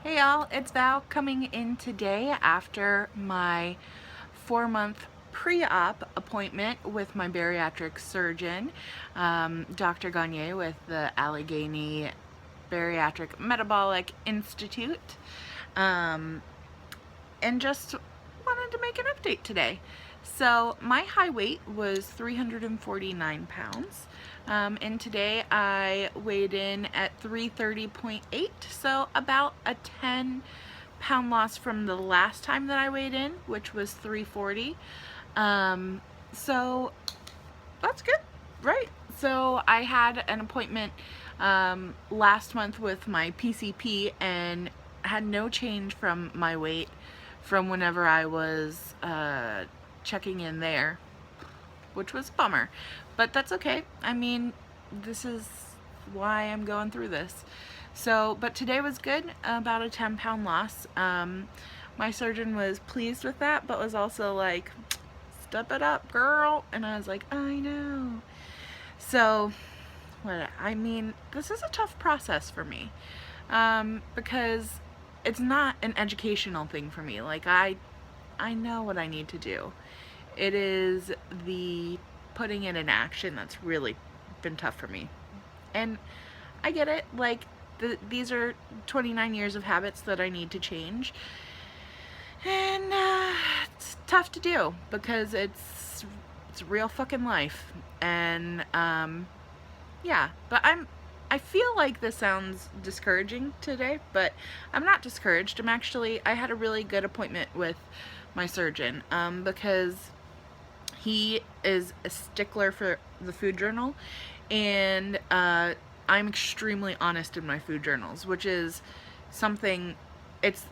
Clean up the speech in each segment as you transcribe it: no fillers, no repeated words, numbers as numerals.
Hey y'all, it's Val coming in today after my 4-month pre-op appointment with my bariatric surgeon, Dr. Gagne with the Allegheny Bariatric Metabolic Institute, and just wanted to make an update today. So my high weight was 349 pounds. And today I weighed in at 330.8, so about a 10-pound loss from the last time that I weighed in, which was 340. So that's good, right? So I had an appointment last month with my PCP and had no change from my weight from whenever I was checking in there, which was a bummer, but that's okay. I mean, this is why I'm going through this. So, but today was good, about a 10-pound loss. My surgeon was pleased with that, but was also like, step it up, girl. And I was like, I know. So, I mean, this is a tough process for me, because it's not an educational thing for me. Like, I know what I need to do. It is the putting it in action that's really been tough for me. And I get it, like, these are 29 years of habits that I need to change. And it's tough to do because it's real fucking life. And yeah, but I feel like this sounds discouraging today, but I'm not discouraged. I had a really good appointment with my surgeon, because he is a stickler for the food journal, and I'm extremely honest in my food journals, which is something, it's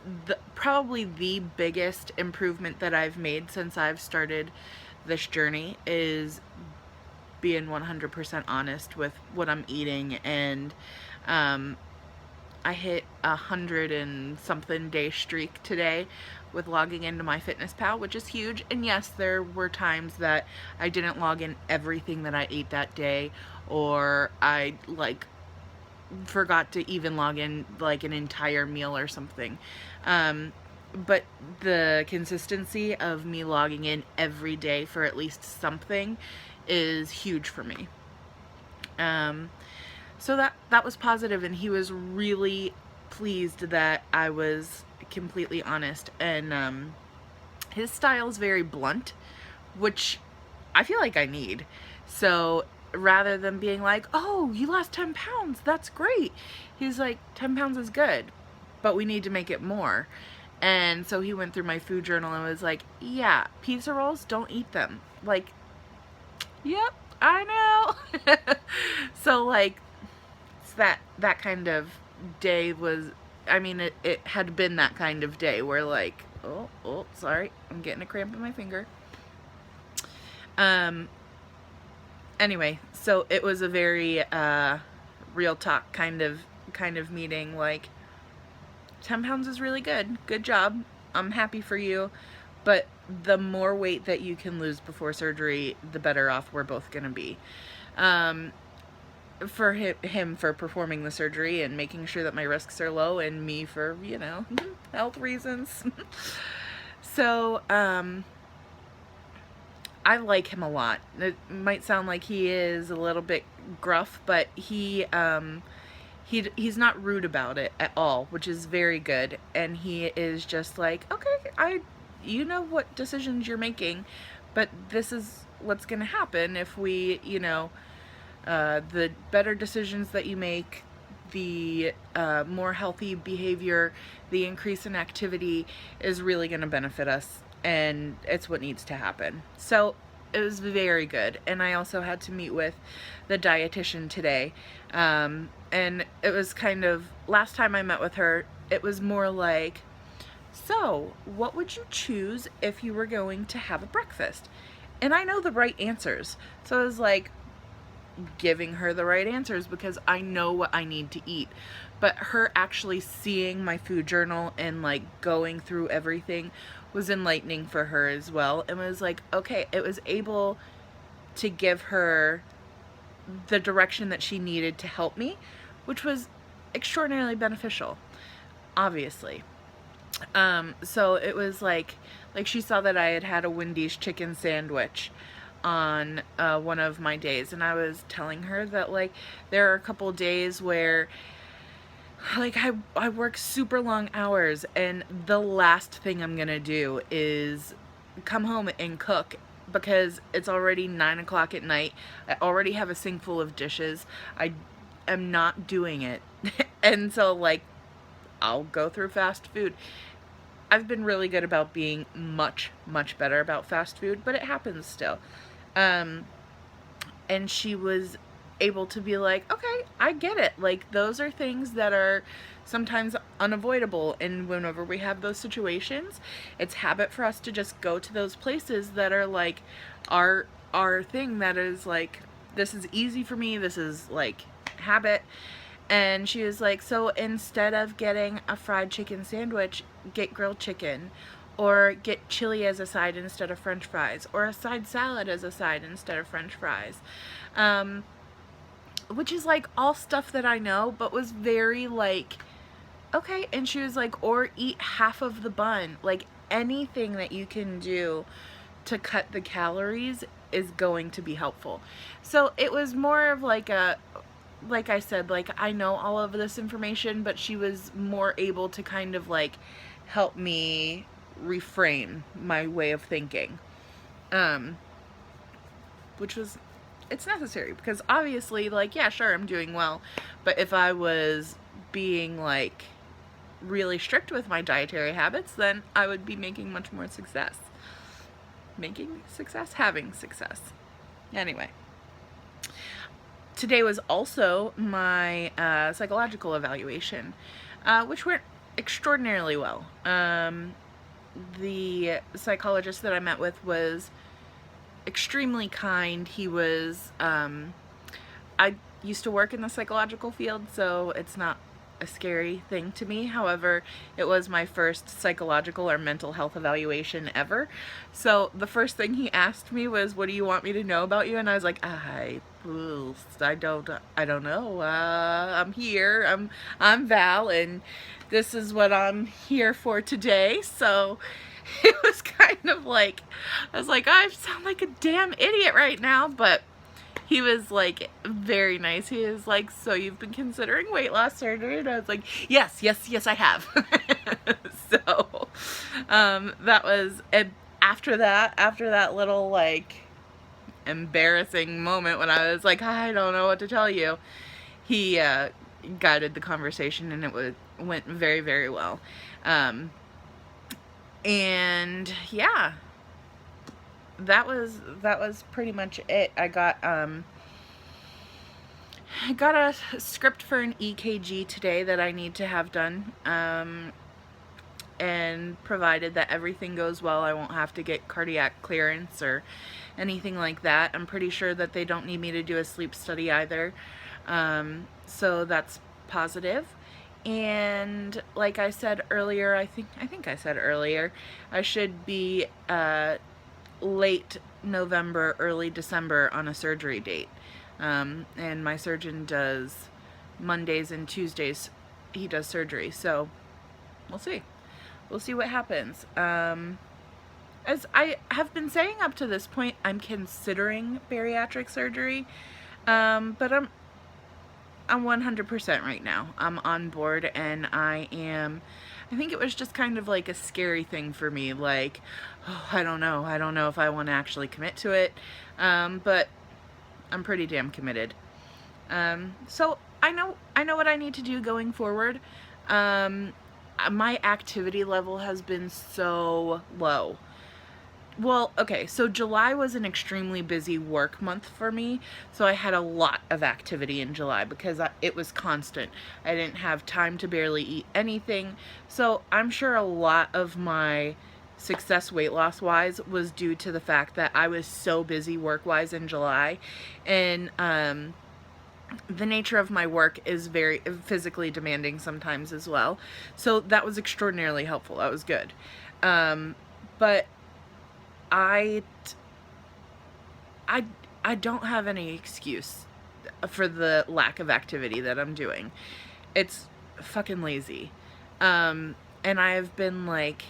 probably the biggest improvement that I've made since I've started this journey, is being 100% honest with what I'm eating. And I hit 100 and something day streak today with logging into MyFitnessPal, which is huge. And yes, there were times that I didn't log in everything that I ate that day, or I forgot to even log in like an entire meal or something. But the consistency of me logging in every day for at least something is huge for me. So that was positive, and he was really pleased that I was completely honest. And his style is very blunt, which I feel like I need. So rather than being like, oh, you lost 10 pounds, that's great, he's like, 10 pounds is good, but we need to make it more. And so he went through my food journal and was like, yeah, pizza rolls, don't eat them. Like, yep, I know. So like, it's that kind of day was, I mean, it had been that kind of day where like, oh, sorry, I'm getting a cramp in my finger. Anyway, so it was a very real talk kind of meeting. Like, 10 pounds is really good. Good job. I'm happy for you. But the more weight that you can lose before surgery, the better off we're both going to be. For him for performing the surgery and making sure that my risks are low, and me for, health reasons. So, I like him a lot. It might sound like he is a little bit gruff, but he's not rude about it at all, which is very good. And he is just like, okay, you know what decisions you're making, but this is what's going to happen if we, the better decisions that you make, the more healthy behavior, the increase in activity is really going to benefit us, and it's what needs to happen. So it was very good. And I also had to meet with the dietitian today, and it was kind of, last time I met with her, it was more like, so what would you choose if you were going to have a breakfast? And I know the right answers, so I was like, giving her the right answers because I know what I need to eat. But her actually seeing my food journal and like going through everything was enlightening for her as well, and was like, okay, it was able to give her the direction that she needed to help me, which was extraordinarily beneficial. obviously. So it was like she saw that I had had a Wendy's chicken sandwich on one of my days, and I was telling her that like there are a couple days where like I work super long hours, and the last thing I'm gonna do is come home and cook because it's already 9 o'clock at night. I already have a sink full of dishes. I am not doing it. And so like I'll go through fast food. I've been really good about being much better about fast food, but it happens still. Um, and she was able to be like, okay, I get it. Like, those are things that are sometimes unavoidable, and whenever we have those situations, it's habit for us to just go to those places that are like our thing, that is like, this is easy for me, this is like habit. And she was like, so instead of getting a fried chicken sandwich, get grilled chicken, or get chili as a side instead of french fries, or a side salad as a side instead of french fries. Which is like all stuff that I know, but was very like, okay. And she was like, or eat half of the bun. Like, anything that you can do to cut the calories is going to be helpful. So it was more of like a, like I said, like I know all of this information, but she was more able to kind of like help me reframe my way of thinking. Which was, it's necessary, because obviously, like, yeah, sure, I'm doing well, but if I was being like really strict with my dietary habits, then I would be making much more success. Making success, having success. Anyway. Today was also my psychological evaluation, which went extraordinarily well. The psychologist that I met with was extremely kind. He was, I used to work in the psychological field, so it's not a scary thing to me. However, it was my first psychological or mental health evaluation ever. So the first thing he asked me was, what do you want me to know about you? And I was like, I don't know. I'm here. I'm Val, and this is what I'm here for today. So it was kind of like, I was like, I sound like a damn idiot right now, but he was like very nice. He was like, so you've been considering weight loss surgery? And I was like, yes, I have. So that was, after that little like embarrassing moment when I was like, I don't know what to tell you, he guided the conversation, and it went very, very well. And yeah, that was pretty much it. I got a script for an EKG today that I need to have done, and provided that everything goes well, I won't have to get cardiac clearance or anything like that. I'm pretty sure that they don't need me to do a sleep study either, so that's positive. And like I said earlier, I think I said earlier, I should be late November, early December on a surgery date. And my surgeon does Mondays and Tuesdays, he does surgery, so we'll see. We'll see what happens. As I have been saying up to this point, I'm considering bariatric surgery, but I'm 100% right now. I'm on board, and I think it was just kind of like a scary thing for me, like, oh, I don't know if I want to actually commit to it, but I'm pretty damn committed. So I know what I need to do going forward. My activity level has been so low. Well, okay, so July was an extremely busy work month for me, so I had a lot of activity in July because it was constant. I didn't have time to barely eat anything, so I'm sure a lot of my success weight loss wise was due to the fact that I was so busy work wise in July, and the nature of my work is very physically demanding sometimes as well, so that was extraordinarily helpful. That was good. But I don't have any excuse for the lack of activity that I'm doing. It's fucking lazy. And I've been like,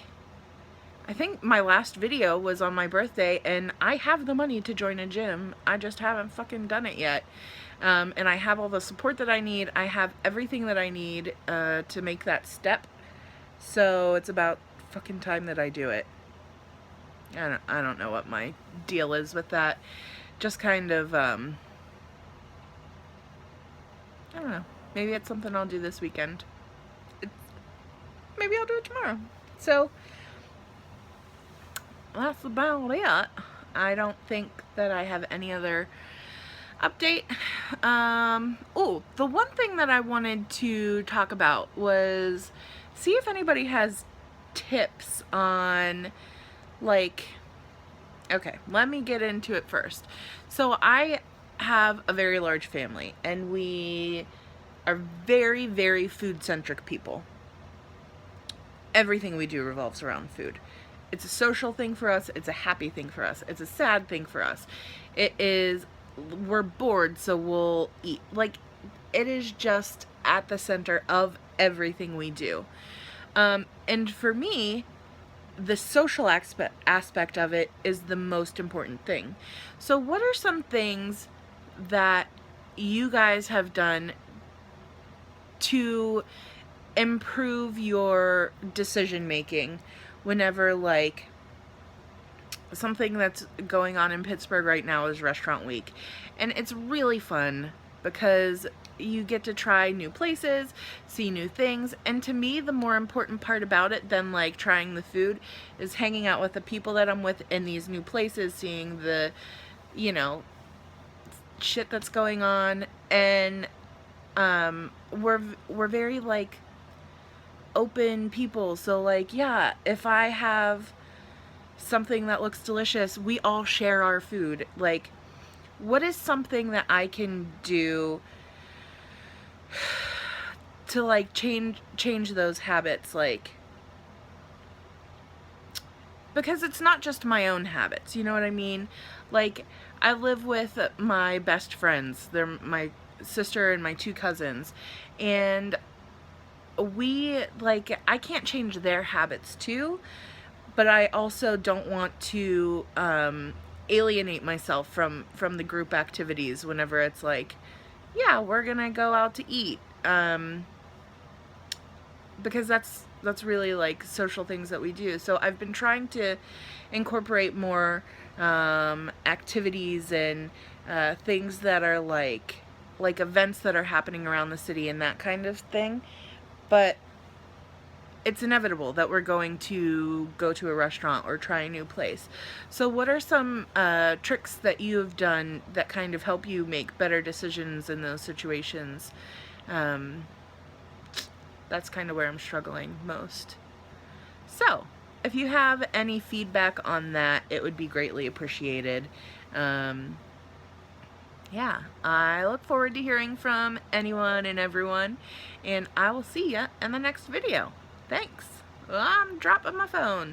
I think my last video was on my birthday, and I have the money to join a gym. I just haven't fucking done it yet. And I have all the support that I need. I have everything that I need to make that step. So it's about fucking time that I do it. I don't know what my deal is with that. Just kind of, I don't know. Maybe it's something I'll do this weekend. Maybe I'll do it tomorrow. So that's about it. I don't think that I have any other update. Oh, the one thing that I wanted to talk about was see if anybody has tips on, like, okay, let me get into it first. So I have a very large family, and we are very, very food-centric people. Everything we do revolves around food. It's a social thing for us. It's a happy thing for us. It's a sad thing for us. It is, we're bored, so we'll eat. Like, it is just at the center of everything we do. And for me, the social aspect of it is the most important thing. So what are some things that you guys have done to improve your decision making whenever, like, something that's going on in Pittsburgh right now is Restaurant Week, and it's really fun because you get to try new places, see new things, and to me the more important part about it than like trying the food is hanging out with the people that I'm with in these new places, seeing the, you know, shit that's going on. And we're very like open people, so like, yeah, if I have something that looks delicious, we all share our food. Like, what is something that I can do to like change those habits? Like, because it's not just my own habits, you know what I mean? Like, I live with my best friends. They're my sister and my two cousins, and we, like, I can't change their habits too, but I also don't want to alienate myself from the group activities whenever it's like, yeah, we're gonna go out to eat, because that's really like social things that we do. So I've been trying to incorporate more activities and things that are like events that are happening around the city and that kind of thing. But it's inevitable that we're going to go to a restaurant or try a new place. So what are some tricks that you have done that kind of help you make better decisions in those situations? That's kind of where I'm struggling most. So if you have any feedback on that, it would be greatly appreciated. Yeah, I look forward to hearing from anyone and everyone, and I will see ya in the next video. Thanks. I'm dropping my phone.